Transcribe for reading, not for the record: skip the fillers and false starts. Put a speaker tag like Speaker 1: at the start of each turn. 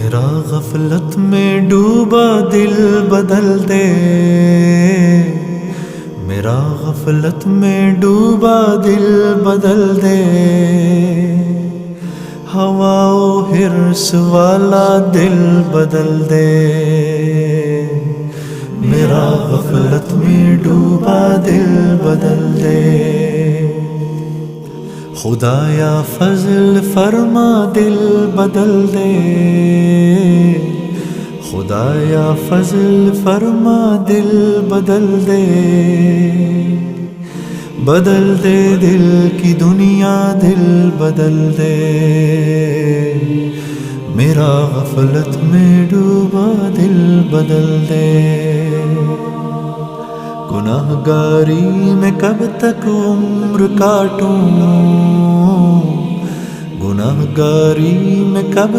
Speaker 1: میرا غفلت میں ڈوبا دل بدل دے، میرا غفلت میں ڈوبا دل بدل دے، ہوا و حرص والا دل بدل دے، میرا غفلت میں ڈوبا دل بدل دے، خدایا فضل فرما دل بدل دے، خدایا فضل فرما دل بدل دے، بدل دے دل کی دنیا دل بدل دے، میرا غفلت میں ڈوبا دل بدل دے، گناہ گاری میں کب تک عمر کاٹوں، گناہ گاری میں کب